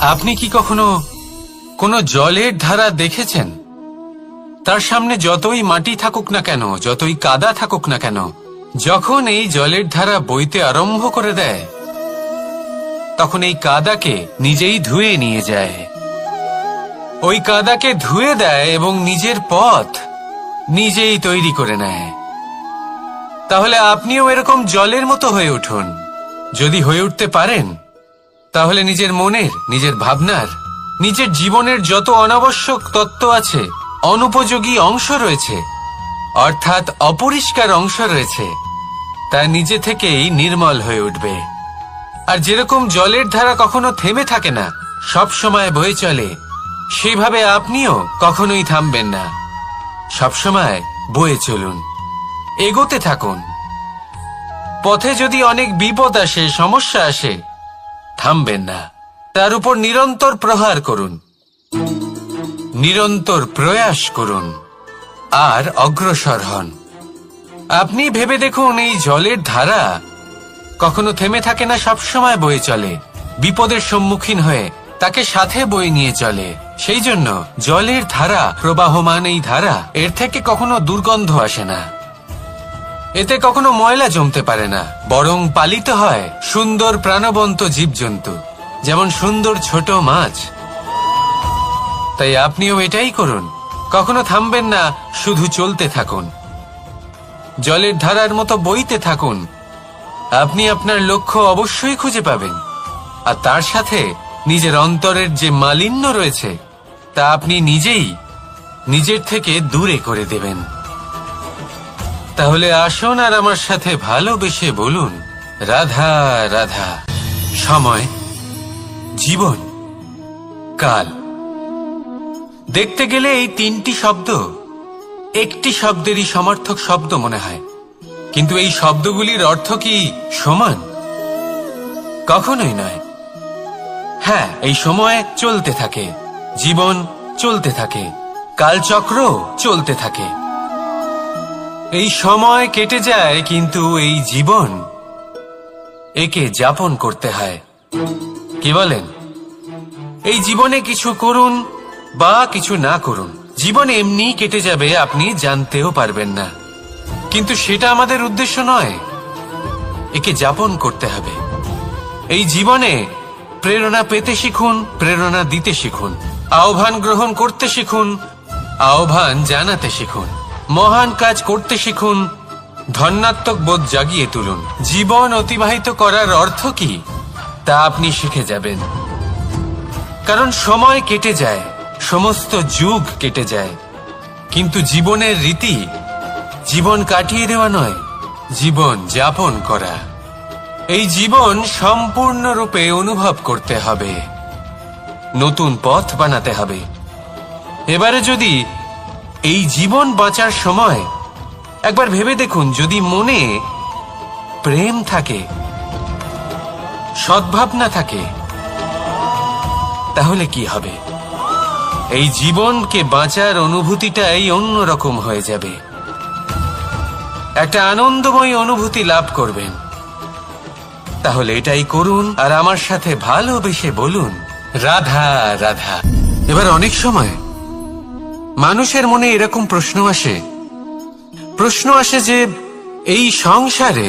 আপনি কি কখনো কোনো জলের ধারা দেখেছেন? তার সামনে যতই মাটি থাকুক না কেন, যতই কাদা থাকুক না কেন, যখন এই জলের ধারা বইতে আরম্ভ করে দেয়, তখন এই কাদাকে নিজেই ধুয়ে নিয়ে যায়। ওই কাদাকে ধুয়ে দেয় এবং নিজের পথ নিজেই তৈরি করে নেয়। তাহলে আপনিও এরকম জলের মতো হয়ে উঠুন। যদি হয়ে উঠতে পারেন, তাহলে নিজের মনের, নিজের ভাবনার, নিজের জীবনের যত অনাবশ্যক তত্ত্ব আছে, অনুপযোগী অংশ রয়েছে, অর্থাৎ অপরিষ্কার অংশ রয়েছে, তা নিজে থেকেই নির্মল হয়ে উঠবে। আর যেরকম জলের ধারা কখনো থেমে থাকে না, সব সময় বয়ে চলে, সেভাবে আপনিও কখনোই থামবেন না। সবসময় বয়ে চলুন, এগোতে থাকুন। পথে যদি অনেক বিপদ আসে, সমস্যা আসে, থামবেন না, তার উপর নিরন্তর প্রহার করুন, নিরন্তর প্রয়াস করুন আর অগ্রসর হন। আপনি ভেবে দেখুন, এই জলের ধারা কখনো থেমে থাকে না, সবসময় বয়ে চলে, বিপদের সম্মুখীন হয়ে তাকে সাথে বয়ে নিয়ে চলে। সেই জন্য জলের ধারা, প্রবাহমান এই ধারা, এর থেকে কখনো দুর্গন্ধ আসে না, এতে কখনো ময়লা জমতে পারে না, বরং পালিত হয় সুন্দর প্রাণবন্ত জীবজন্তু, যেমন সুন্দর ছোট মাছ। তাই আপনিও এটাই করুন, কখনো থামবেন না, শুধু চলতে থাকুন, জলের ধারার মতো বইতে থাকুন। আপনি আপনার লক্ষ্য অবশ্যই খুঁজে পাবেন, আর তার সাথে নিজের অন্তরের যে মালিন্য রয়েছে, তা আপনি নিজেই নিজের থেকে দূরে করে দেবেন। তাহলে আসুন আর আমার সাথে ভালোবেসে বলুন, রাধা রাধা। সময়, জীবন, কাল। দেখতে গেলে এই তিনটি শব্দ একটি শব্দেরই সমার্থক শব্দ মনে হয়, কিন্তু এই শব্দগুলির অর্থ কি সমান? কখনোই নয়। হ্যাঁ, এই সময় চলতে থাকে, জীবন চলতে থাকে, কালচক্র চলতে থাকে। এই সময় কেটে যায়, কিন্তু এই জীবন, একে যাপন করতে হয়। কি বলেন? এই জীবনে কিছু করুন বা কিছু না করুন, জীবন এমনি কেটে যাবে, আপনি জানতেও পারবেন না। কিন্তু সেটা আমাদের উদ্দেশ্য নয়, একে যাপন করতে হবে। এই জীবনে প্রেরণা পেতে শিখুন, প্রেরণা দিতে শিখুন, আহ্বান গ্রহণ করতে শিখুন, আহ্বান জানাতে শিখুন, মহান কাজ করতে শিখুন, ধন্যাত্মক বোধ জাগিয়ে তুলুন। জীবন অতিবাহিত করার অর্থ কি, তা আপনি শিখে যাবেন। কারণ সময় কেটে যায়, সমস্ত যুগ কেটে যায়, কিন্তু জীবনের রীতি জীবন কাটিয়ে দেওয়া নয়, জীবন যাপন করা। এই জীবন সম্পূর্ণরূপে অনুভব করতে হবে, নতুন পথ বানাতে হবে। এবারে যদি এই জীবন বাঁচার সময় একবার ভেবে দেখুন, যদি মনে প্রেম থাকে, সদ্ভাবনা থাকে, তাহলে কি হবে? এই জীবনকে বাঁচার অনুভূতিটাই অন্যরকম হয়ে যাবে, একটা আনন্দময় অনুভূতি লাভ করবেন। তাহলে এটাই করুন আর আমার সাথে ভালোবেসে বলুন, রাধা রাধা। এবার অনেক সময় মানুষের মনে এরকম প্রশ্ন আসে যে এই সংসারে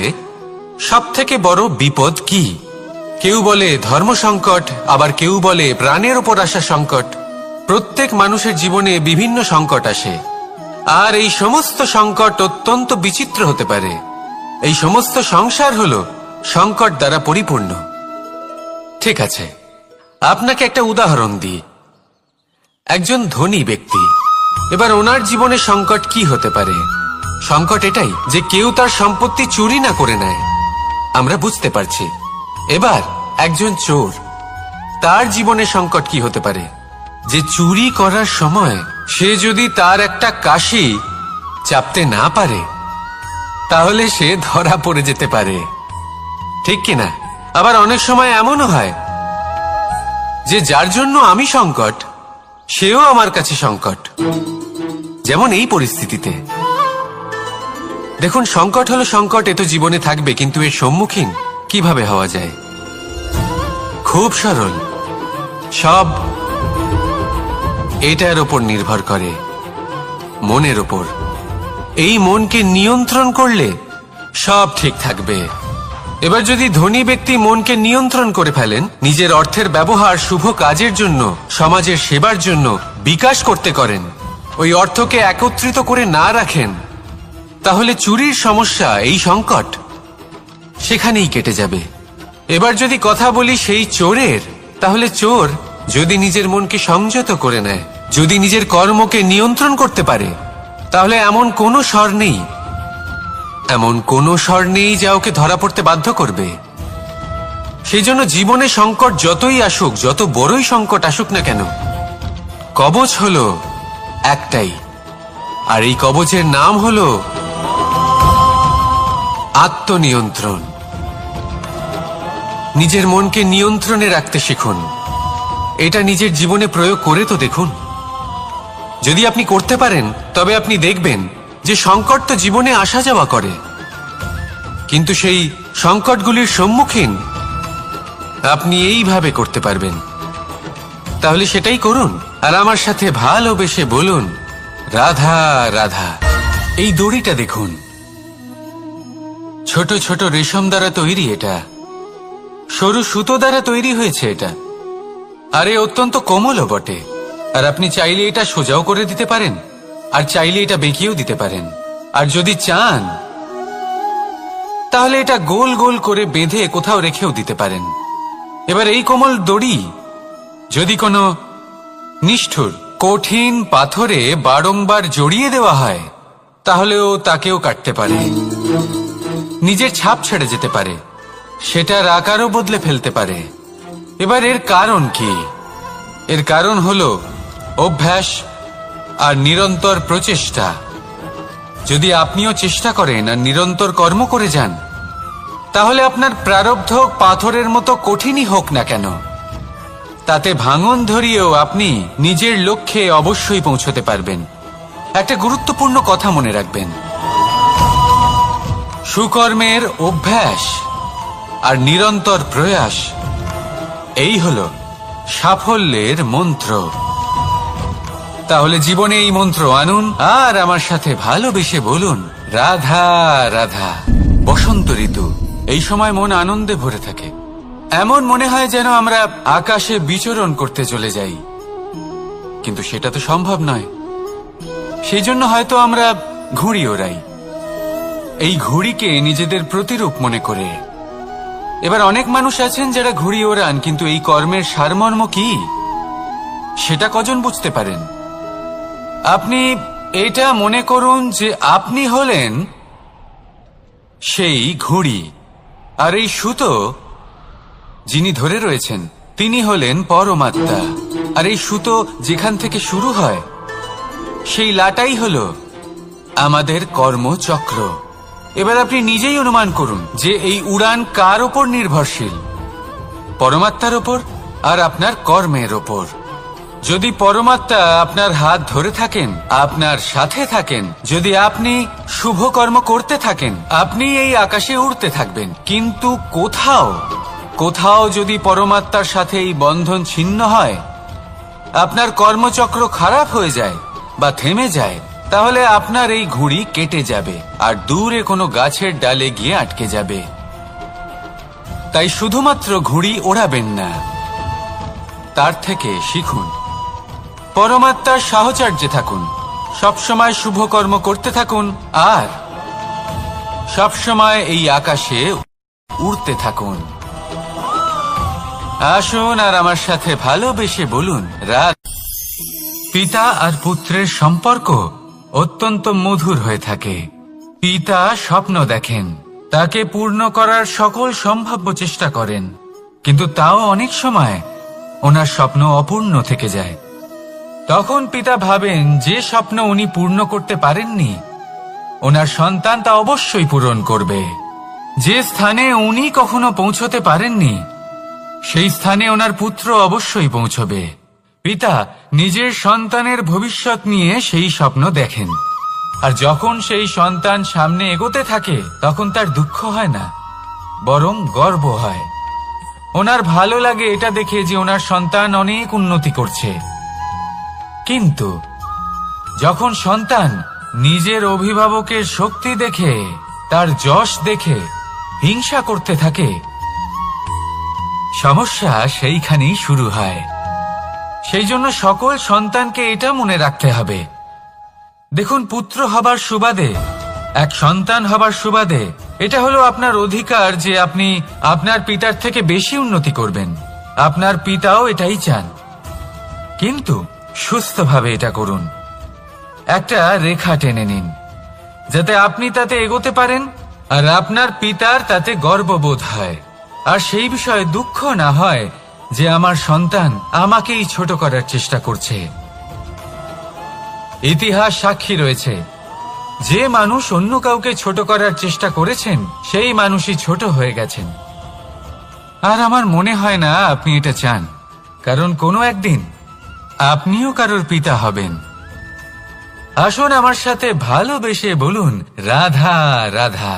সব থেকে বড় বিপদ কি? কেউ বলে ধর্ম সংকট, আবার কেউ বলে প্রাণের ওপর আসা সংকট। প্রত্যেক মানুষের জীবনে বিভিন্ন সংকট আসে, আর এই সমস্ত সংকট অত্যন্ত বিচিত্র হতে পারে। এই সমস্ত সংসার হলো সংকট দ্বারা পরিপূর্ণ। ঠিক আছে, আপনাকে একটা উদাহরণ দিই। একজন ধনী ব্যক্তি, এবার ওনার জীবনে সংকট কি হতে পারে? সংকট এটাই যে কেউ তার সম্পত্তি চুরি না করে নেয়, আমরা বুঝতে পারছি। এবার একজন চোর, তার জীবনে সংকট কি হতে পারে? যে চুরি করার সময় সে যদি তার একটা কাশি চাপতে না পারে, তাহলে সে ধরা পড়ে যেতে পারে, ঠিক কিনা? আবার অনেক সময় এমনও হয় যে যার জন্য আমি সংকট, সেও আমার কাছে সংকট। যেমন এই পরিস্থিতিতে দেখুন, সংকট হলো সংকট, এ তো জীবনে থাকবে, কিন্তু এর সম্মুখীন কিভাবে হওয়া যায়? খুব সরল। সব এটার ওপর নির্ভর করে, মনের ওপর। এই মনকে নিয়ন্ত্রণ করলে সব ঠিক থাকবে। এবার যদি ধনী ব্যক্তি মনকে নিয়ন্ত্রণ করে ফেলেন, নিজের অর্থের ব্যবহার শুভ কাজের জন্য, সমাজের সেবার জন্য বিকাশ করতে করেন, ওই অর্থকে একত্রিত করে না রাখেন, তাহলে চুরির সমস্যা, এই সংকট সেখানেই কেটে যাবে। এবার যদি কথা বলি সেই চোরের, তাহলে চোর যদি নিজের মনকে সংযত করে নেয়, যদি নিজের কর্মকে নিয়ন্ত্রণ করতে পারে, তাহলে এমন কোনো স্বর নেই, এমন কোনো স্বর নেই যা ওকে ধরা পড়তে বাধ্য করবে। সেই জন্য জীবনে সংকট যতই আসুক, যত বড়ই সংকট আসুক না কেন, কবচ হলো একটাই, আর এই কবচের নাম হলো আত্মনিয়ন্ত্রণ। নিজের মনকে নিয়ন্ত্রণে রাখতে শিখুন। এটা নিজের জীবনে প্রয়োগ করে তো দেখুন। যদি আপনি করতে পারেন, তবে আপনি দেখবেন যে সংকট তো জীবনে আসা যাওয়া করে, কিন্তু সেই সংকটগুলির সম্মুখীন আপনি এইভাবে করতে পারবেন। তাহলে সেটাই করুন, আর আমার সাথে ভালোবেসে বলুন, রাধা রাধা। এই দড়িটা দেখুন, ছোট ছোট রেশম দ্বারা তৈরি, এটা সরু সুতো দ্বারা তৈরি হয়েছে এটা, আর এ অত্যন্ত কোমলও বটে। আর আপনি চাইলে এটা সোজাও করে দিতে পারেন, আর চাইলে এটা বেঁকিয়েও দিতে পারেন, আর যদি চান তাহলে এটা গোল গোল করে বেঁধে কোথাও রেখেও দিতে পারেন। এবার এই কোমল দড়ি যদি কোনো নিষ্ঠুর কঠিন পাথরে বারংবার জড়িয়ে দেওয়া হয়, তাহলেও তাকেও কাটতে পারে, নিজের ছাপ ছেড়ে যেতে পারে, সেটার আকারও বদলে ফেলতে পারে। এবার এর কারণ কি? এর কারণ হলো অভ্যাস আর নিরন্তর প্রচেষ্টা। যদি আপনিও চেষ্টা করেন আর নিরন্তর কর্ম করে যান, তাহলে আপনার প্রারব্ধ পাথরের মতো কঠিনই হোক না কেন, তাতে ভাঙন ধরিয়েও আপনি নিজের লক্ষ্যে অবশ্যই পৌঁছতে পারবেন। একটা গুরুত্বপূর্ণ কথা মনে রাখবেন, সুকর্মের অভ্যাস আর নিরন্তর প্রয়াস, এই হলো সাফল্যের মন্ত্র। তাহলে জীবনে এই মন্ত্র আনুন, আর আমার সাথে ভালোবেসে বলুন, রাধা রাধা। বসন্ত ঋতু, এই সময় মন আনন্দে ভরে থাকে। এমন মনে হয় যেন আমরা আকাশে বিচরণ করতে চলে যাই, কিন্তু সেটা তো সম্ভব নয়। সেই জন্য হয়তো আমরা ঘুড়ি ওড়াই, এই ঘুড়িকে নিজেদের প্রতিরূপ মনে করে। এবার অনেক মানুষ আছেন যারা ঘুড়ি ওড়ান, কিন্তু এই কর্মের সারমর্ম কি সেটা কজন বুঝতে পারেন? আপনি এটা মনে করুন যে আপনি হলেন সেই ঘুড়ি, আর এই সুতো যিনি ধরে রয়েছেন তিনি হলেন পরমাত্মা। আর এই সুতো যেখান থেকে শুরু হয়, সেই লাটাই হলো আমাদের কর্মচক্র। এবার আপনি নিজেই অনুমান করুন যে এই উড়ান কার ওপর নির্ভরশীল, পরমাত্মার ওপর আর আপনার কর্মের ওপর। যদি পরমাত্মা আপনার হাত ধরে থাকেন, আপনার সাথে থাকেন, যদি আপনি শুভ কর্ম করতে থাকেন, আপনি এই আকাশে উড়তে থাকবেন। কিন্তু কোথাও যদি পরমাত্মার সাথে এই বন্ধন ছিন্ন হয়, আপনার কর্মচক্র খারাপ হয়ে যায় বা থেমে যায়, তাহলে আপনার এই ঘুড়ি কেটে যাবে আর দূরে কোনো গাছের ডালে গিয়ে আটকে যাবে। তাই শুধুমাত্র ঘুড়ি ওড়াবেন না, তার থেকে শিখুন, পরমাত্মার সাহচর্যে থাকুন, সবসময় শুভ কর্ম করতে থাকুন, আর সবসময় এই আকাশে উড়তে থাকুন। আসুন আর আমার সাথে ভালোবেসে বলুন, পিতা আর পুত্রের সম্পর্ক অত্যন্ত মধুর হয়ে থাকে। পিতা স্বপ্ন দেখেন, তাকে পূর্ণ করার সকল সম্ভাব্য চেষ্টা করেন, কিন্তু তাও অনেক সময় ওনার স্বপ্ন অপূর্ণ থেকে যায়। তখন পিতা ভাবেন যে স্বপ্ন উনি পূর্ণ করতে পারেননি, ওনার সন্তান তা অবশ্যই পূরণ করবে। যে স্থানে উনি কখনো পৌঁছতে পারেননি, সেই স্থানে ওনার পুত্র অবশ্যই পৌঁছবে। পিতা নিজের সন্তানের ভবিষ্যৎ নিয়ে সেই স্বপ্ন দেখেন, আর যখন সেই সন্তান সামনে এগোতে থাকে, তখন তার দুঃখ হয় না, বরং গর্ব হয়। ওনার ভালো লাগে এটা দেখে যে ওনার সন্তান অনেক উন্নতি করছে। কিন্তু যখন সন্তান নিজের অভিভাবকের শক্তি দেখে, তার যশ দেখে হিংসা করতে থাকে, সমস্যা সেইখানেই শুরু হয়। সেই জন্য সকল সন্তানকে এটা মনে রাখতে হবে, দেখুন, পুত্র হবার সুবাদে, এক সন্তান হবার সুবাদে এটা হলো আপনার অধিকার যে আপনি আপনার পিতার থেকে বেশি উন্নতি করবেন। আপনার পিতাও এটাই চান, কিন্তু সুস্থভাবে এটা করুন। একটা রেখা টেনে নিন যাতে আপনি তাতে এগোতে পারেন আর আপনার পিতার তাতে গর্ববোধ হয়, আর সেই বিষয়ে দুঃখ না হয় যে আমার সন্তান আমাকেই ছোট করার চেষ্টা করছে। ইতিহাস সাক্ষী রয়েছে, যে মানুষ অন্য কাউকে ছোট করার চেষ্টা করেছেন সেই মানুষই ছোট হয়ে গেছেন। আর আমার মনে হয় না আপনি এটা চান, কারণ কোনো একদিন আপনিও কারোর পিতা হবেন। আসুন আমার সাথে ভালোবেসে বলুন, রাধা রাধা।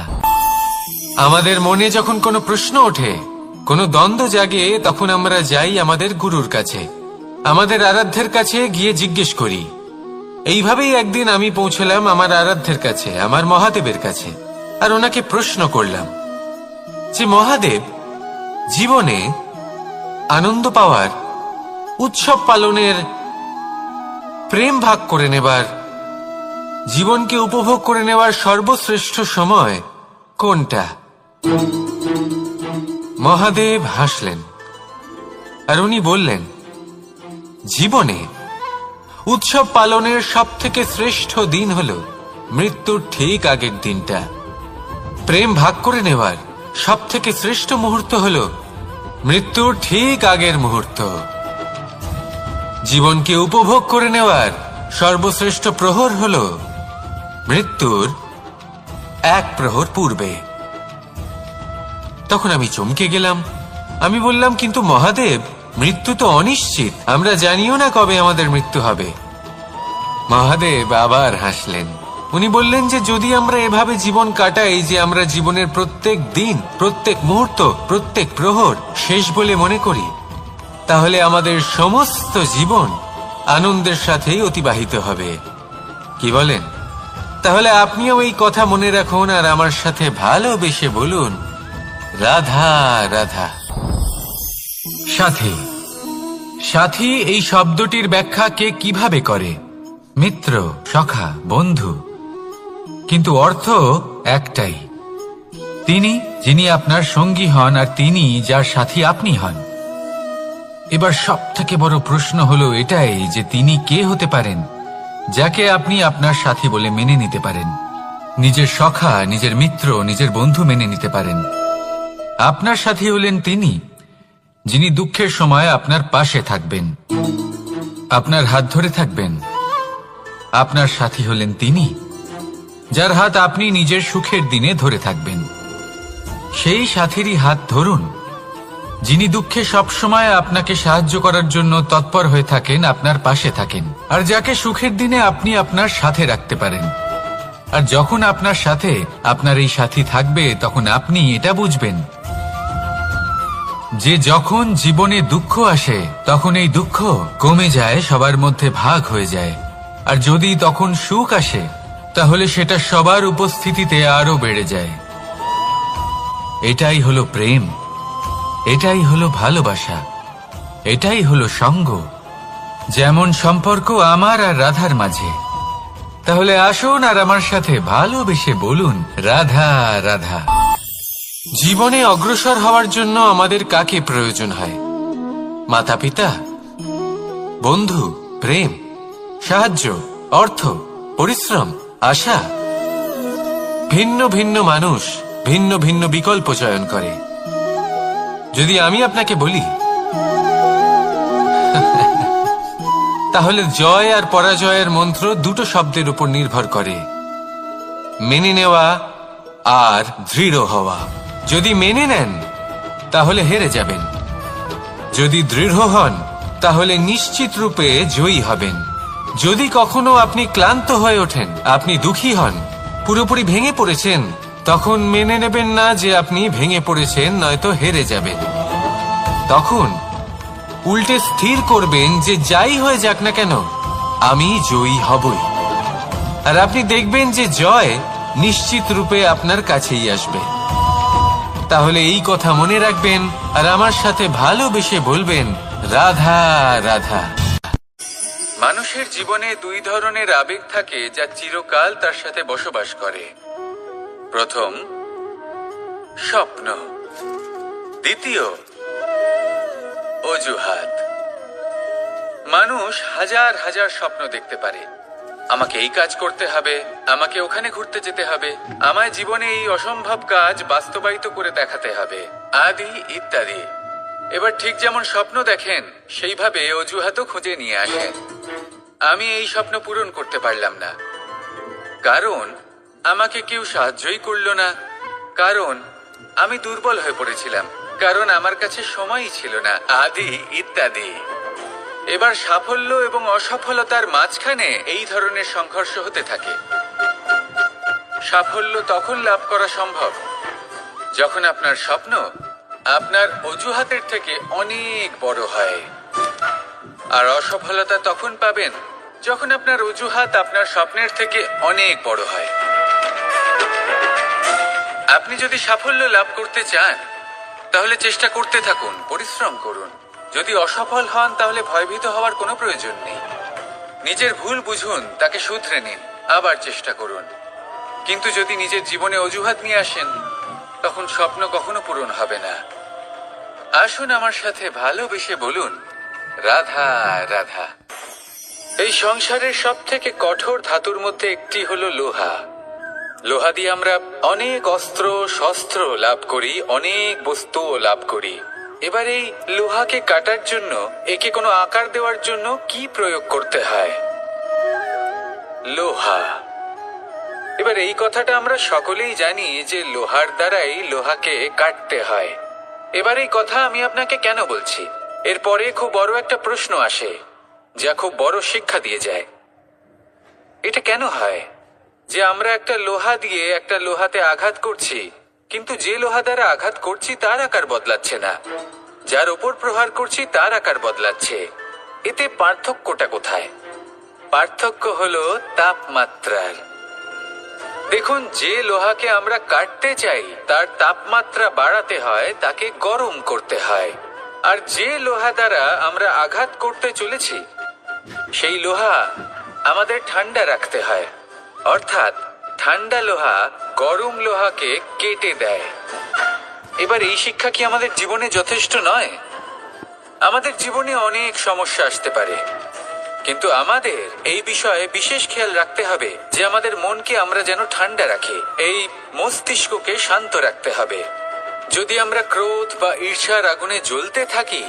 আমাদের মনে যখন কোনো প্রশ্ন ওঠে, কোনো দ্বন্দ্ব জাগে, তখন আমরা যাই আমাদের গুরুর কাছে, আমাদের আরাধ্যের কাছে গিয়ে জিজ্ঞেস করি। এইভাবেই একদিন আমি পৌঁছলাম আমার আরাধ্যের কাছে, আমার মহাদেবের কাছে, আর ওনাকে প্রশ্ন করলাম যে মহাদেব, জীবনে আনন্দ পাওয়ার, উৎসব পালনের, প্রেম ভাগ করে নেবার, জীবনকে উপভোগ করে নেওয়ার সর্বশ্রেষ্ঠ সময় কোনটা? মহাদেব হাসলেন আর উনি বললেন, জীবনে উৎসব পালনের সব থেকে শ্রেষ্ঠ দিন হল মৃত্যুর ঠিক আগের দিনটা। প্রেম ভাগ করে নেওয়ার সব থেকে শ্রেষ্ঠ মুহূর্ত হল মৃত্যুর ঠিক আগের মুহূর্ত। জীবনকে উপভোগ করে নেওয়ার সর্বশ্রেষ্ঠ প্রহর হল মৃত্যুর এক প্রহর পূর্বে। তখন আমি চমকে গেলাম। আমি বললাম, কিন্তু মহাদেব, মৃত্যু তো অনিশ্চিত, আমরা জানিও না কবে আমাদের মৃত্যু হবে। মহাদেব আবার হাসলেন। উনি বললেন যে যদি আমরা এভাবে জীবন কাটাই যে আমরা জীবনের প্রত্যেক দিন, প্রত্যেক মুহূর্ত, প্রত্যেক প্রহর শেষ বলে মনে করি, তাহলে আমাদের সমস্ত জীবন আনন্দের সাথেই অতিবাহিত হবে। কি বলেন? তাহলে আপনিও এই কথা মনে রাখুন আর আমার সাথে ভালোবেসে বলুন, রাধা রাধা। সাথী। সাথী এই শব্দটির ব্যাখ্যা কে কিভাবে করে? মিত্র, সখা, বন্ধু, কিন্তু অর্থ একটাই। তিনি যিনি আপনার সঙ্গী হন আর তিনি যার সাথী আপনি হন। এবার সব থেকে বড় প্রশ্ন হলো এটাই যে তিনি কে হতে পারেন যাকে আপনি আপনার সাথী বলে মেনে নিতে পারেন, নিজের সখা, নিজের মিত্র, নিজের বন্ধু মেনে নিতে পারেন। আপনার সাথী হলেন তিনি যিনি দুঃখের সময় আপনার পাশে থাকবেন, আপনার হাত ধরে থাকবেন। আপনার সাথী হলেন তিনি যার হাত আপনি নিজের সুখের দিনে ধরে থাকবেন। সেই সাথীরই হাত ধরুন যিনি দুঃখে সবসময় আপনাকে সাহায্য করার জন্য তৎপর হয়ে থাকেন, আপনার পাশে থাকেন, আর যাকে সুখের দিনে আপনি আপনার সাথে রাখতে পারেন। আর যখন আপনার সাথে আপনার এই সাথী থাকবে, তখন আপনি এটা বুঝবেন যে যখন জীবনে দুঃখ আসে তখন এই দুঃখ কমে যায়, সবার মধ্যে ভাগ হয়ে যায়। আর যদি তখন সুখ আসে তাহলে সেটা সবার উপস্থিতিতে আরো বেড়ে যায়। এটাই হলো প্রেম, এটাই হলো ভালোবাসা, এটাই হলো সঙ্গ। যেমন সম্পর্ক আমার আর রাধার মাঝে। তাহলে আসুন আর আমার সাথে ভালোবেসে বলুন, রাধা রাধা। জীবনে অগ্রসর হওয়ার জন্য আমাদের কাকে প্রয়োজন হয়? মাতা পিতা, বন্ধু, প্রেম, সাহায্য, অর্থ, পরিশ্রম, আশা। ভিন্ন ভিন্ন মানুষ ভিন্ন ভিন্ন বিকল্প চয়ন করে। যদি আমি আপনাকে বলি তাহলে জয় আর পরাজয়ের মন্ত্র দুটো শব্দের উপর নির্ভর করে, মেনে নেওয়া আর দৃঢ় হওয়া। যদি মেনে নেন তাহলে হেরে যাবেন, যদি দৃঢ় হন তাহলে নিশ্চিত রূপে জয়ী হবেন। যদি কখনো আপনি ক্লান্ত হয়ে ওঠেন, আপনি দুঃখী হন, পুরোপুরি ভেঙে পড়েছেন, তখন মেনে নেবেন না যে আপনি ভেঙে পড়েছেন, নয়তো হেরে যাবেন। তখন উল্টে স্থির করবেন যে যাই হয়ে যাক না কেন আমি জয়ী হবই। আর আপনি দেখবেন যে জয় নিশ্চিত রূপে আপনার কাছেই আসবে। তাহলে এই কথা মনে রাখবেন আর আমার সাথে ভালোবেসে বলবেন, রাধা রাধা। মানুষের জীবনে দুই ধরনের আবেগ থাকে যা চিরকাল তার সাথে বসবাস করে। প্রথম, স্বপ্ন। দ্বিতীয়, অজুহাত। মানুষ হাজার হাজার স্বপ্ন দেখতে পারে। আমাকে এই কাজ করতে হবে, আমাকে ওখানে ঘুরতে যেতে হবে, আমায় জীবনে এই অসম্ভব কাজ বাস্তবায়িত করে দেখাতে হবে, আদি ইত্যাদি। এবার ঠিক যেমন স্বপ্ন দেখেন সেইভাবে অজুহাতও খুঁজে নিয়ে আসেন। আমি এই স্বপ্ন পূরণ করতে পারলাম না, কারণ আমাকে কেউ সাহায্যই করলো না, কারণ আমি দুর্বল হয়ে পড়েছিলাম, কারণ আমার কাছে সময়ই ছিল না, আদি ইত্যাদি। এবার সাফল্য এবং অসফলতার মাঝখানে এই ধরনের সংঘর্ষ হতে থাকে। সাফল্য তখন লাভ করা সম্ভব যখন আপনার স্বপ্ন আপনার অজুহাতের থেকে অনেক বড় হয়, আর অসফলতা তখন পাবেন যখন আপনার অজুহাত আপনার স্বপ্নের থেকে অনেক বড় হয়। আপনি যদি সাফল্য লাভ করতে চান তাহলে চেষ্টা করতে থাকুন, পরিশ্রম করুন। যদি অসফল হন তাহলে ভয়ভীত হওয়ার কোনো প্রয়োজন নেই। নিজের ভুল বুঝুন, তাকে শুধরে নিন, আবার চেষ্টা করুন। কিন্তু যদি নিজের জীবনে অজুহাত নিয়ে আসেন তখন স্বপ্ন কখনো পূরণ হবে না। আসুন আমার সাথে ভালোবেসে বলুন, রাধা রাধা। এই সংসারের সব থেকে কঠোর ধাতুর মধ্যে একটি হলো লোহা। লোহা দিয়ে আমরা অনেক অস্ত্র শস্ত্র লাভ করি, অনেক বস্তুও লাভ করি। এবার এই লোহাকে কাটার জন্য, একে কোনো আকার দেওয়ার জন্য কি প্রয়োগ করতে হয়? লোহা। এবার এই কথাটা আমরা সকলেই জানি যে লোহার দ্বারাই লোহাকে কাটতে হয়। এবার এই কথা আমি আপনাকে কেন বলছি? এরপরে খুব বড় একটা প্রশ্ন আসে যা খুব বড় শিক্ষা দিয়ে যায়। এটা কেন হয় যে আমরা একটা লোহা দিয়ে একটা লোহাতে আঘাত করছি, কিন্তু যে লোহা দ্বারা আঘাত করছি তার আকার বদলাচ্ছে না, যার ওপর প্রহার করছি তার আকার বদলাচ্ছে? এতে পার্থক্যটা কোথায়? পার্থক্য হলো তাপমাত্রার। দেখুন, যে লোহাকে আমরা কাটতে চাই তার তাপমাত্রা বাড়াতে হয়, তাকে গরম করতে হয়। আর যে লোহা দ্বারা আমরা আঘাত করতে চলেছি সেই লোহা আমাদের ঠান্ডা রাখতে হয়। অর্থাৎ ঠান্ডা লোহা গরম লোহাকে কেটে দেয়। এবার এই শিক্ষা কি আমাদের জীবনে যথেষ্ট নয়? আমাদের জীবনে অনেক সমস্যা আসতে পারে, কিন্তু আমাদের এই বিষয়ে বিশেষ খেয়াল রাখতে হবে যে আমাদের মনকে আমরা যেন ঠান্ডা রাখি, এই মস্তিষ্ককে শান্ত রাখতে হবে। যদি আমরা ক্রোধ বা ঈর্ষার আগুনে জ্বলতে থাকি,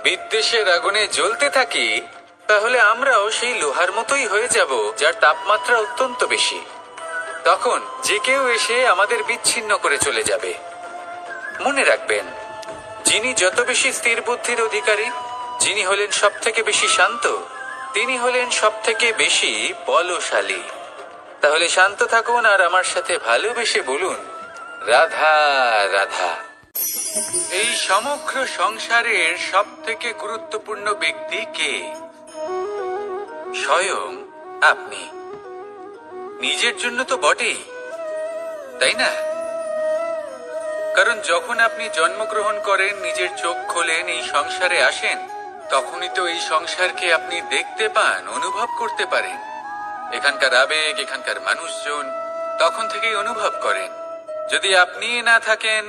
বিদ্বেষের আগুনে জ্বলতে থাকি, তাহলে আমরাও সেই লোহার মতোই হয়ে যাব যার তাপমাত্রা অত্যন্ত বেশি। তখন যে কেউ এসে আমাদের বিচ্ছিন্ন করে চলে যাবে। মনে রাখবেন, যিনি যত বেশি স্থির বুদ্ধির অধিকারী, যিনি হলেন সব থেকে বেশি শান্ত, তিনি হলেন সব থেকে বেশি বলশালী। তাহলে শান্ত থাকুন আর আমার সাথে ভালোবেসে বলুন, রাধা রাধা। এই সমগ্র সংসারের সব থেকে গুরুত্বপূর্ণ ব্যক্তি কে? স্বয়ং আপনি। নিজের জন্য তো বটেই, তাই না? কারণ যখন আপনি জন্মগ্রহণ করেন, নিজের চোখ খোলেন, এই সংসারে আসেন, তখনই তো এই সংসারকে আপনি দেখতে পান, অনুভব করতে পারেন। এখানকার আবেগ, এখানকার মানুষজন তখন থেকেই অনুভব করেন। যদি আপনি না থাকেন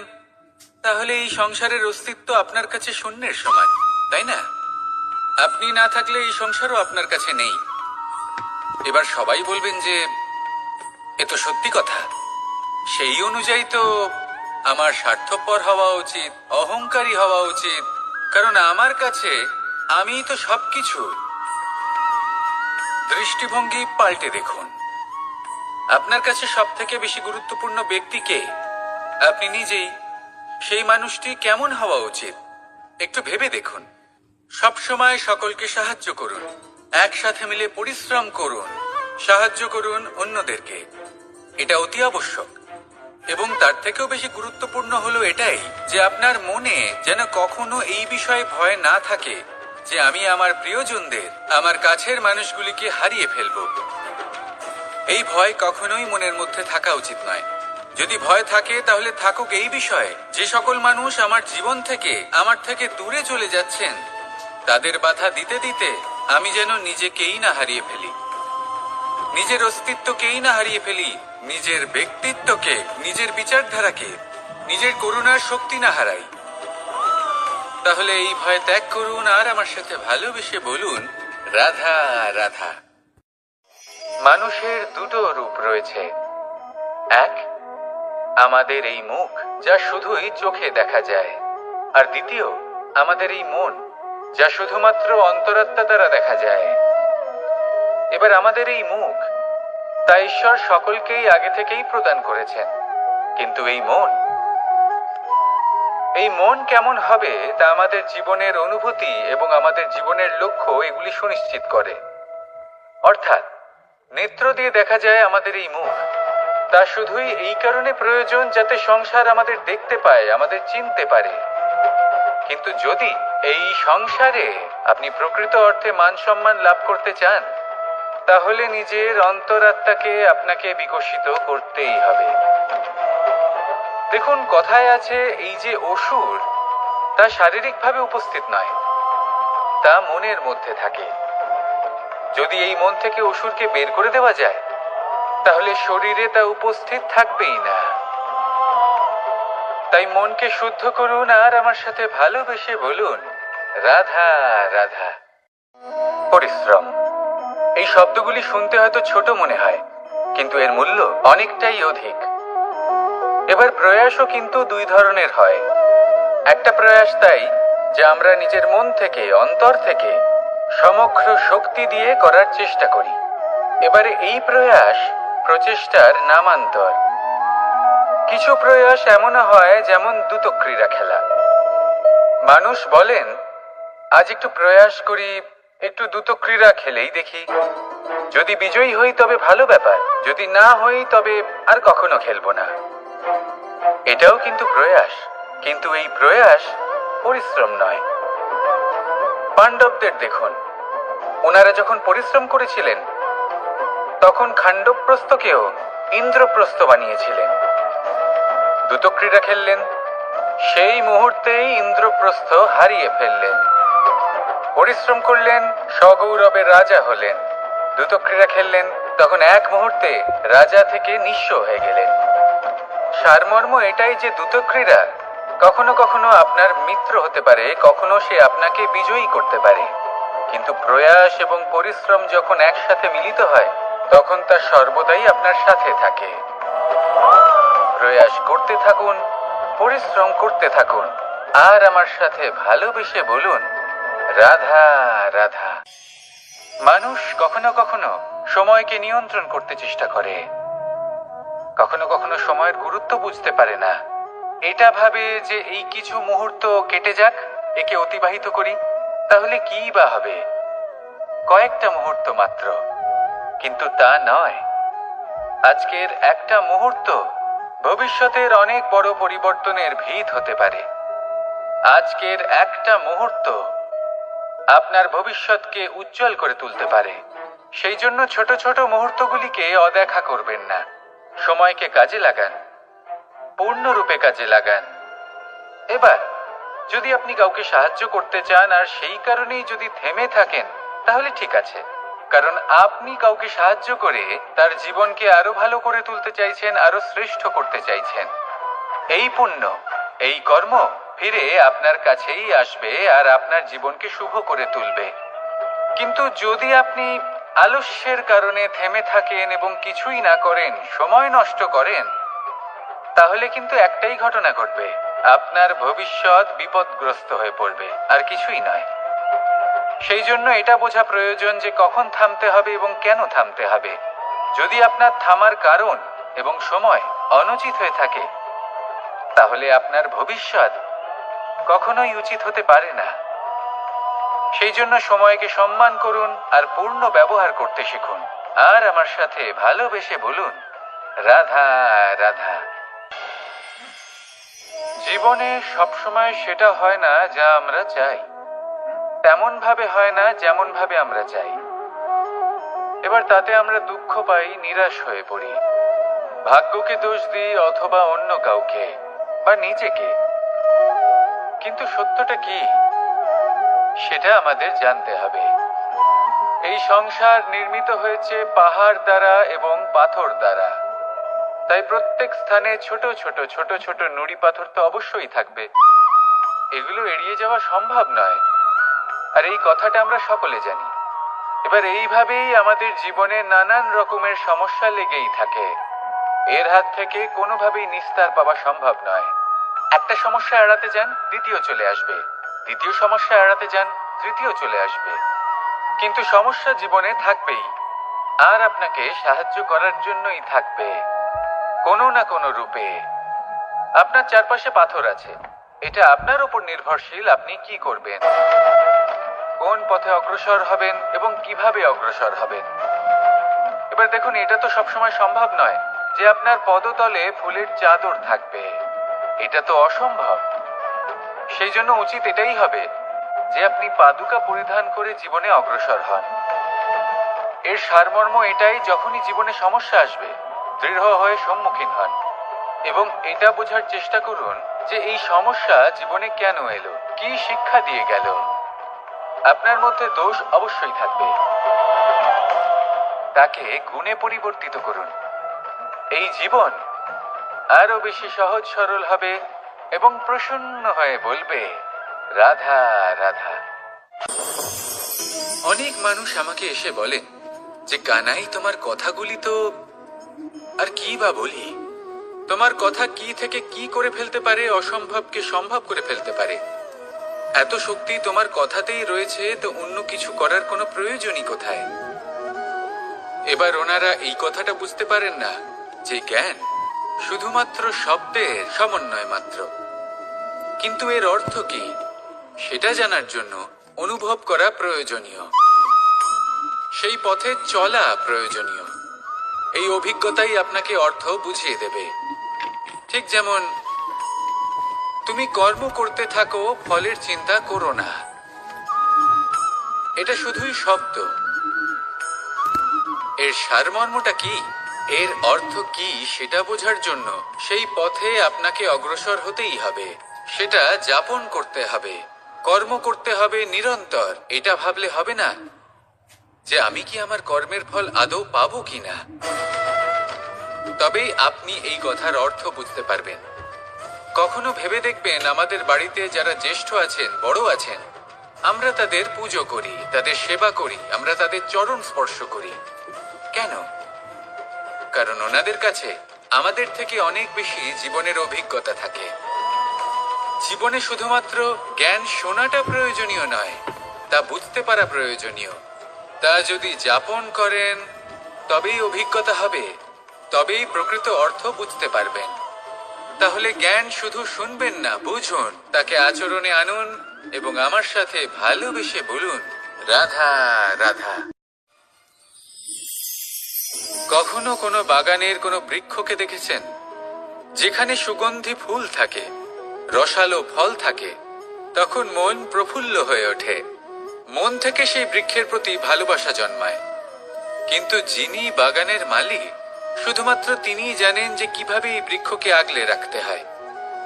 তাহলে এই সংসারের অস্তিত্ব আপনার কাছে শূন্যের সমান, তাই না? আপনি না থাকলে এই সংসারও আপনার কাছে নেই। এবার সবাই বলবেন যে এ তো সত্যি কথা, সেই অনুযায়ী তো আমার স্বার্থপর হওয়া উচিত, অহংকারী হওয়া উচিত, কারণ আমার কাছে আমিই তো সবকিছু। দৃষ্টিভঙ্গি পাল্টে দেখুন, আপনার কাছে সব থেকে বেশি গুরুত্বপূর্ণ ব্যক্তি কে? আপনি নিজেই। সেই মানুষটি কেমন হওয়া উচিত একটু ভেবে দেখুন। সব সময় সকলকে সাহায্য করুন, একসাথে মিলে পরিশ্রম করুন, সাহায্য করুন অন্যদেরকে। এটা অতি আবশ্যক। এবং তার থেকেও বেশি গুরুত্বপূর্ণ হলো এটাই যে আপনার মনে যেন কখনো এই বিষয়ে ভয় না থাকে যে আমি আমার প্রিয়জনদের, আমার কাছের মানুষগুলিকে হারিয়ে ফেলবো। এই ভয় কখনোই মনের মধ্যে থাকা উচিত নয়। যদি ভয় থাকে তাহলে থাকুক এই বিষয়ে যে সকল মানুষ আমার জীবন থেকে, আমার থেকে দূরে চলে যাচ্ছেন, তাদের বাধা দিতে দিতে আমি যেন নিজেকেই না হারিয়ে ফেলি, নিজের অস্তিত্বকেই না হারিয়ে ফেলি, নিজের ব্যক্তিত্বকে, নিজের বিচারধারাকে, নিজের করুণার শক্তি না হারাই। তাহলে এই ভয় ত্যাগ করুন আর আমার সাথে ভালোবেসে বলুন, রাধা রাধা। মানুষের দুটো রূপ রয়েছে। এক, আমাদের এই মুখ যা শুধুই চোখে দেখা যায়, আর দ্বিতীয় আমাদের এই মন যা শুধুমাত্র অন্তরাত্মা দ্বারা দেখা যায়। এবার আমাদের এই মুখ তা ঈশ্বর সকলকেই আগে থেকেই প্রদান করেছেন, কিন্তু এই মন কেমন হবে তা আমাদের জীবনের অনুভূতি এবং আমাদের জীবনের লক্ষ্য এগুলি সুনিশ্চিত করে। অর্থাৎ নেত্র দিয়ে দেখা যায় আমাদের এই মুখ, তা শুধুই এই কারণে প্রয়োজন যাতে সংসার আমাদের দেখতে পায়, আমাদের চিনতে পারে। কিন্তু যদি এই সংসারে আপনি প্রকৃত অর্থে মান সম্মান লাভ করতে চান, তাহলে নিজের অন্তরাত্মাকে আপনাকে বিকশিত করতেই হবে। দেখুন, কথায় আছে এই যে অসুর, তা শারীরিকভাবে উপস্থিত নয়, তা মনের মধ্যে থাকে। যদি এই মন থেকে অসুরকে বের করে দেওয়া যায়, তাহলে শরীরে তা উপস্থিত থাকবেই না। তাই মনকে শুদ্ধ করুন আর আমার সাথে ভালোবেসে বলুন, রাধা রাধা। পরিশ্রম, এই শব্দগুলি শুনতে হয়তো ছোট মনে হয়, কিন্তু এর মূল্য অনেকটাই অধিক। এবার প্রয়াসও কিন্তু দুই ধরনের হয়। একটা প্রয়াস তাই যা আমরা নিজের মন থেকে, অন্তর থেকে সমগ্র শক্তি দিয়ে করার চেষ্টা করি। এবারে এই প্রয়াস প্রচেষ্টার নামান্তর। কিছু প্রয়াস এমনও হয় যেমন দ্রুতক্রীড়া খেলা। মানুষ বলেন, আজ একটু প্রয়াস করি, একটু দ্রুতক্রীড়া খেলেই দেখি, যদি বিজয়ী হই তবে ভালো ব্যাপার, যদি না হই তবে আর কখনো খেলবো না। এটাও কিন্তু প্রয়াস, কিন্তু এই প্রয়াস পরিশ্রম নয়। পাণ্ডবদের দেখুন, ওনারা যখন পরিশ্রম করেছিলেন তখন খাণ্ডবপ্রস্থকেও ইন্দ্রপ্রস্থ বানিয়েছিলেন। দ্রুতক্রীড়া খেললেন, সেই মুহূর্তেই ইন্দ্রপ্রস্থ হারিয়ে ফেললেন। পরিশ্রম করলেন, সগৌরবে রাজা হলেন। দ্রুতক্রীড়া খেললেন, তখন এক মুহূর্তে রাজা থেকে নিঃস্ব হয়ে গেলেন। সারমর্ম এটাই যে দ্রুতক্রীড়া কখনো কখনো আপনার মিত্র হতে পারে, কখনো সে আপনাকে বিজয়ী করতে পারে, কিন্তু প্রয়াস এবং পরিশ্রম যখন একসাথে মিলিত হয় তখন তা সর্বদাই আপনার সাথে থাকে। প্রয়াস করতে থাকুন, পরিশ্রম করতে থাকুন, আর আমার সাথে ভালোবেসে বলুন, রাধা রাধা। মানুষ কখনো কখনো সময়কে নিয়ন্ত্রণ করতে চেষ্টা করে, কখনো কখনো সময়ের গুরুত্ব বুঝতে পারে না। এটা ভাবে যে এই কিছু মুহূর্ত কেটে যাক, একে অতিবাহিত করি, তাহলে কি বা হবে, কয়েকটা মুহূর্ত মাত্র। কিন্তু তা নয়। আজকের একটা মুহূর্ত ভবিষ্যতের অনেক বড় পরিবর্তনের ভিত হতে পারে। আজকের একটা মুহূর্ত আপনার ভবিষ্যৎকে উজ্জ্বল করে তুলতে পারে। সেই জন্য ছোট ছোট মুহূর্তগুলিকে অদেখা করবেন না। সময়কে কাজে লাগান, পূর্ণরূপে কাজে লাগান। এবার যদি আপনি কাউকে সাহায্য করতে চান আর সেই কারণেই যদি থেমে থাকেন, তাহলে ঠিক আছে, কারণ আপনি কাউকে সাহায্য করে তার জীবনকে আরো ভালো করে তুলতে চাইছেন, আরো শ্রেষ্ঠ করতে চাইছেন। এই পুণ্য, এই কর্ম ফিরে আপনার কাছেই আসবে আর আপনার জীবনকে শুভ করে তুলবে। কিন্তু যদি আপনি আলস্যের কারণে থেমে থাকেন এবং কিছুই না করেন, সময় নষ্ট করেন, তাহলে কিন্তু একটাই ঘটনা ঘটবে, আপনার ভবিষ্যৎ বিপদগ্রস্ত হয়ে পড়বে, আর কিছুই নয়। সেই জন্য এটা বোঝা প্রয়োজন যে কখন থামতে হবে এবং কেন থামতে হবে। যদি আপনার থামার কারণ এবং সময় অনুচিত হয়ে থাকে, তাহলে আপনার ভবিষ্যৎ কখনোই উচিত হতে পারে না। সেই জন্য সময়কে সম্মান করুন আর পূর্ণ ব্যবহার করতে শিখুন। আর আমার সাথে ভালোবেসে বলুন, রাধা রাধা। জীবনে সবসময় সেটা হয় না যা আমরা চাই, তেমন ভাবে হয় না যেমন ভাবে আমরা চাই। এবার তাতে আমরা দুঃখ পাই, নিরাশ হয়ে পড়ি, ভাগ্যকে দোষ দিই অথবা অন্য কাউকে বা নিজেকে। কিন্তু সত্যটা কি সেটা আমাদের জানতে হবে। এই সংসার নির্মিত হয়েছে পাহাড় দ্বারা এবং পাথর দ্বারা, তাই প্রত্যেক স্থানে ছোট ছোট ছোট ছোট নুড়ি পাথর তো অবশ্যই থাকবে। এগুলো এড়িয়ে যাওয়া সম্ভব নয়, আর এই কথাটা আমরা সকলে জানি। এবার এইভাবেই আমাদের জীবনে নানান রকমের সমস্যা লেগেই থাকে। এর হাত থেকে কোনোভাবেই নিস্তার পাওয়া সম্ভব নয়। একটা সমস্যা এড়াতে যান, দ্বিতীয় চলে আসবে, দ্বিতীয় সমস্যা এড়াতে যান, তৃতীয় চলে আসবে। কিন্তু সমস্যা জীবনে থাকবেই, আর আপনাকে সাহায্য করার জন্যই থাকবে কোনো না কোনো রূপে। আপনার চারপাশে পাথর আছে, এটা আপনার উপর নির্ভরশীল আপনি কি করবেন, কোন পথে অগ্রসর হবেন এবং কিভাবে অগ্রসর হবেন। এবার দেখুন, এটা তো সবসময় সম্ভব নয় যে আপনার পদতলে ফুলের চাদর থাকবে, এটা তো অসম্ভব। সেই জন্য উচিত এটাই হবে যে আপনি পাদুকা পরিধান করে জীবনে অগ্রসর হন। এর সারমর্ম এটাই, যখনই জীবনে সমস্যা আসবে দৃঢ় হয়ে সম্মুখীন হন এবং এটা বোঝার চেষ্টা করুন যে এই সমস্যা জীবনে কেন এলো, কি শিক্ষা দিয়ে গেল। আপনার মধ্যে দোষ অবশ্যই থাকবে, তাকে গুণে পরিবর্তিত করুন। এই জীবন আরো বেশি সহজ সরল হবে এবং প্রসন্ন হয়ে বলবে, রাধা রাধা। অনেক মানুষ আমাকে এসে বলেন যে কানাই, তোমার কথাগুলি তো আর কি বা বলি, তোমার কথা কি থেকে কি করে ফেলতে পারে, অসম্ভবকে সম্ভব করে ফেলতে পারে। এত শক্তি তোমার কথাতেই রয়েছে, তো অন্য কিছু করার কোনো প্রয়োজনই কোথায়? এবার ওনারা এই কথাটা বুঝতে পারেন না যে জ্ঞান শুধুমাত্র শব্দের সমন্বয় মাত্র। কিন্তু এর অর্থ কি সেটা জানার জন্য অনুভব করা প্রয়োজনীয়, সেই পথে চলা প্রয়োজনীয়। এই অভিজ্ঞতাই আপনাকে অর্থ বুঝিয়ে দেবে। ঠিক যেমন তুমি কর্ম করতে থাকো, ফলের চিন্তা করো না, এটা শুধুই শব্দ। এর সারমর্মটা কি, এর অর্থ কি সেটা বোঝার জন্য সেই পথে আপনাকে অগ্রসর হতেই হবে, সেটা যাপন করতে হবে, কর্ম করতে হবে নিরন্তর। এটা ভাবলে হবে না যে আমি কি আমার কর্মের ফল আদৌ পাবো কিনা, তবেই আপনি এই কথার অর্থ বুঝতে পারবেন। কখনো ভেবে দেখবেন, আমাদের বাড়িতে যারা জ্যেষ্ঠ আছেন, বড় আছেন, আমরা তাদের পুজো করি, তাদের সেবা করি, আমরা তাদের চরণ স্পর্শ করি। কেন? কারণ ওনাদের কাছে আমাদের থেকে অনেক বেশি জীবনের অভিজ্ঞতা থাকে। জীবনে শুধুমাত্র জ্ঞান শোনাটা প্রয়োজনীয় নয়, তা বুঝতে পারা প্রয়োজনীয়। তা যদি যাপন করেন তবেই অভিজ্ঞতা হবে, তবেই প্রকৃত অর্থ বুঝতে পারবেন। তাহলে জ্ঞান শুধু শুনবেন না, বুঝুন, তাকে আচরণে আনুন এবং আমার সাথে ভালোবেসে বলুন, রাধা রাধা। কখনো কোনো বাগানের কোনো বৃক্ষকে দেখেছেন যেখানে সুগন্ধি ফুল থাকে, রসালো ফল থাকে? তখন মন প্রফুল্ল হয়ে ওঠে, মন থেকে সেই বৃক্ষের প্রতি ভালোবাসা জন্মায়। কিন্তু যিনি বাগানের মালিক, শুধুমাত্র তিনিই জানেন যে কিভাবে এই বৃক্ষকে আগলে রাখতে হয়,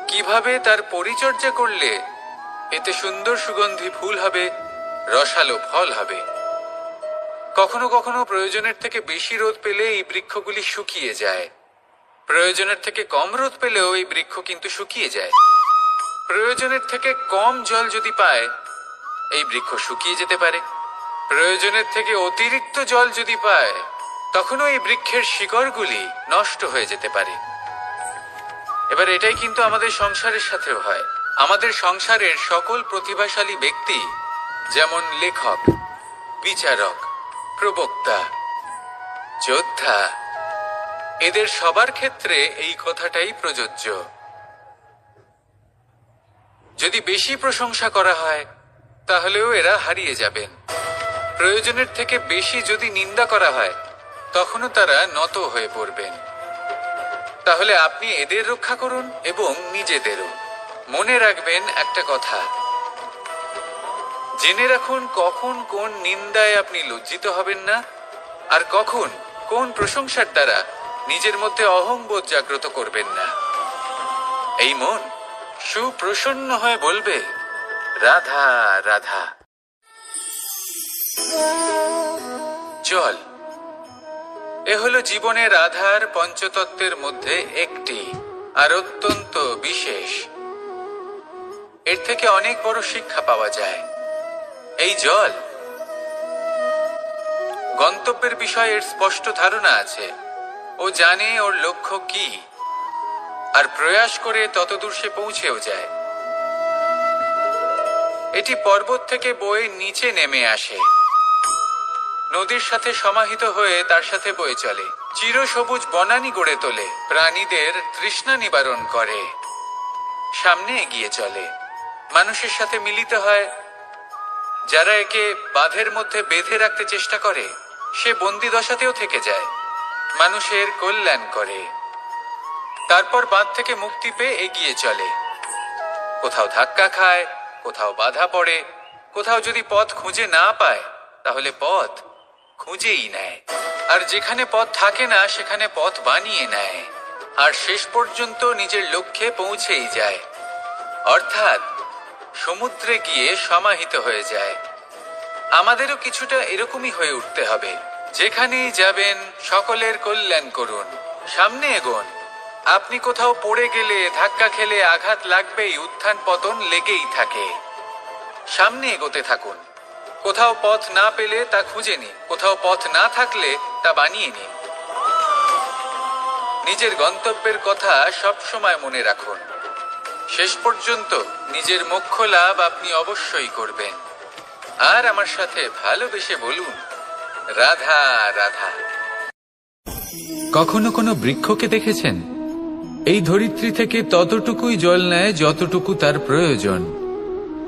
কিভাবে তার পরিচর্যা করলে এতে সুন্দর সুগন্ধি ফুল হবে, রসালো ফল হবে। কখনো কখনো প্রয়োজনের থেকে বেশি রোদ পেলে এই বৃক্ষগুলি শুকিয়ে যায়, প্রয়োজনের থেকে কম রোদ পেলেও এই বৃক্ষ কিন্তু শুকিয়ে যায়। প্রয়োজনের থেকে কম জল যদি পায়, এই বৃক্ষ শুকিয়ে যেতে পারে। প্রয়োজনের থেকে অতিরিক্ত জল যদি পায়, তখনও এই বৃক্ষের শিকড়গুলি নষ্ট হয়ে যেতে পারে। এবার এটাই কিন্তু আমাদের সংসারের সাথেও হয়। আমাদের সংসারের সকল প্রতিভাশালী ব্যক্তি, যেমন লেখক, বিচারক, প্রবক্তা, যোদ্ধা, এদের সবার ক্ষেত্রে এই কথাটাই প্রযোজ্য। যদি বেশি প্রশংসা করা হয় তাহলেও এরা হারিয়ে যাবেন। প্রয়োজনের থেকে বেশি যদি নিন্দা করা হয়, তখনও তারা নত হয়ে পড়বেন। তাহলে আপনি এদের রক্ষা করুন এবং নিজেদেরও। মনে রাখবেন একটা কথা, জেনে রাখুন কখন কোন নিন্দায় আপনি লজ্জিত হবেন না, আর কখন কোন প্রশংসার দ্বারা নিজের মধ্যে অহংবোধ জাগ্রত করবেন না। এই মন সুপ্রসন্ন হয়ে বলবে, রাধা রাধা। জল এ হলো জীবনের আধার পঞ্চতত্ত্বের মধ্যে একটি, আর অত্যন্ত বিশেষ। এর থেকে অনেক বড় শিক্ষা পাওয়া যায়। এই জল গন্তব্যের বিষয়ে এর স্পষ্ট ধারণা আছে। ও জানে ওর লক্ষ্য কি, আর প্রয়াস করে ততদূর সে পৌঁছেও যায়। এটি পর্বত থেকে বয়ে নিচে নেমে আসে, নদীর সাথে সমাহিত হয়ে তার সাথে বয়ে চলে, চিরসবুজ বনানী গড়ে তোলে, প্রাণীদের তৃষ্ণা নিবারণ করে, সামনে এগিয়ে চলে, মানুষের সাথে মিলিত হয়। যারা একে বাঁধের মধ্যে বেঁধে রাখতে চেষ্টা করে, সে বন্দি দশাতেও থেকে যায়, মানুষের কল্যাণ করে। তারপর বাঁধ থেকে মুক্তি পেয়ে এগিয়ে চলে, কোথাও ধাক্কা খায়, কোথাও বাধা পড়ে, কোথাও যদি পথ খুঁজে না পায় তাহলে পথ খুঁজেই নেয়, আর যেখানে পথ থাকে না সেখানে পথ বানিয়ে নেয়, আর শেষ পর্যন্ত নিজের লক্ষ্যে পৌঁছেই যায়, অর্থাৎ সমুদ্রে গিয়ে সমাহিত হয়ে যায়। আমাদেরও কিছুটা এরকমই হয়ে উঠতে হবে। যেখানেই যাবেন সকলের কল্যাণ করুন, সামনে এগোন। আপনি কোথাও পড়ে গেলে, ধাক্কা খেলে আঘাত লাগবেই, উত্থান পতন লেগেই থাকে। সামনে এগোতে থাকুন। কোথাও পথ না পেলে তা খুঁজে নিন, কোথাও পথ না থাকলে তা বানিয়ে নিন। নিজের গন্তব্যের কথা সব সময় মনে রাখুন। শেষ পর্যন্ত নিজের মোক্ষ লাভ আপনি অবশ্যই করবেন। আর আমার সাথে ভালোবেসে বলুন, রাধা রাধা। কখনো কোনো বৃক্ষকে দেখেছেন? এই ধরিত্রী থেকে ততটুকুই জল নেয় যতটুকু তার প্রয়োজন।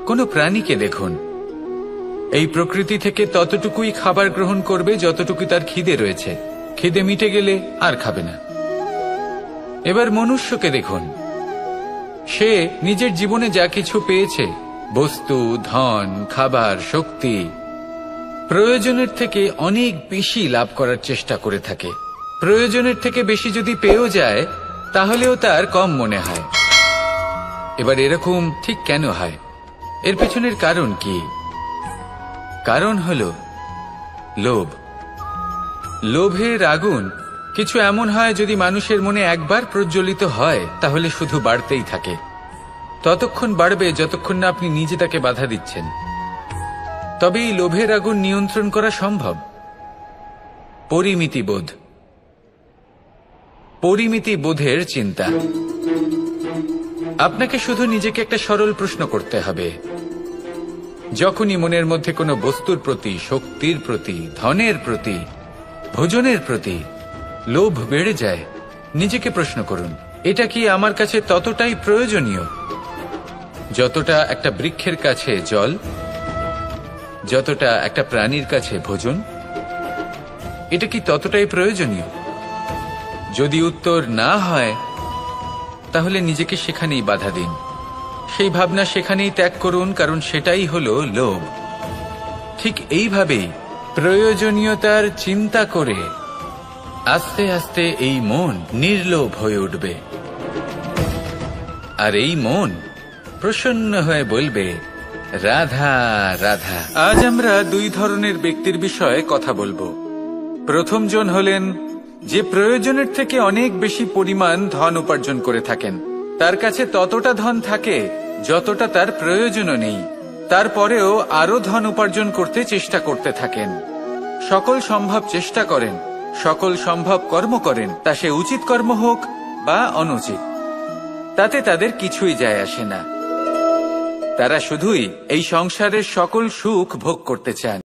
কোনো প্রাণীকে দেখুন, এই প্রকৃতি থেকে ততটুকুই খাবার গ্রহণ করবে যতটুকু তার খিদে রয়েছে। খিদে মিটে গেলে আর খাবে না। এবার মনুষ্যকে দেখুন, সে নিজের জীবনে যা কিছু পেয়েছে, বস্তু, ধন, খাবার, শক্তি, প্রয়োজনের থেকে অনেক বেশি লাভ করার চেষ্টা করে থাকে। প্রয়োজনের থেকে বেশি যদি পেয়েও যায় তাহলেও তার কম মনে হয়। এবার এরকম ঠিক কেন হয়? এর পেছনের কারণ কি? কারণ হলো লোভ। লোভের আগুন কিছু এমন হয়, যদি মানুষের মনে একবার প্রজ্বলিত হয় তাহলে শুধু বাড়তেই থাকে। ততক্ষণ বাড়বে যতক্ষণ না আপনি নিজে তাকে বাধা দিচ্ছেন। তবে এই লোভের আগুন নিয়ন্ত্রণ করা সম্ভব। পরিমিতিবোধ, পরিমিতিবোধের চিন্তা। আপনাকে শুধু নিজেকে একটা সরল প্রশ্ন করতে হবে। যখনই মনের মধ্যে কোনো বস্তুর প্রতি, শক্তির প্রতি, ধনের প্রতি, ভোজনের প্রতি লোভ বেড়ে যায়, নিজেকে প্রশ্ন করুন, এটা কি আমার কাছে ততটাই প্রয়োজনীয় যতটা একটা বৃক্ষের কাছে জল, যতটা একটা প্রাণীর কাছে ভোজন? এটা কি ততটাই প্রয়োজনীয়? যদি উত্তর না হয় তাহলে নিজেকে সেখানেই বাধা দিন, সেই ভাবনা সেখানেই ত্যাগ করুন, কারণ সেটাই হলো লোভ। ঠিক এইভাবেই প্রয়োজনীয়তার চিন্তা করে আস্তে আস্তে এই মন নির্লোভ হয়ে উঠবে, আর এই মন প্রসন্ন হয়ে বলবে, রাধা রাধা। আজ আমরা দুই ধরনের ব্যক্তির বিষয়ে কথা বলবো। প্রথম জন হলেন যে প্রয়োজনের থেকে অনেক বেশি পরিমাণ ধন উপার্জন করে থাকেন। তার কাছে ততটা ধন থাকে যতটা তার প্রয়োজনও নেই, তারপরেও আরো ধন উপার্জন করতে চেষ্টা করতে থাকেন। সকল সম্ভব চেষ্টা করেন, সকল সম্ভব কর্ম করেন, তা সে উচিত কর্ম হোক বা অনুচিত, তাতে তাদের কিছুই যায় আসে না। তারা শুধুই এই সংসারের সকল সুখ ভোগ করতে চান।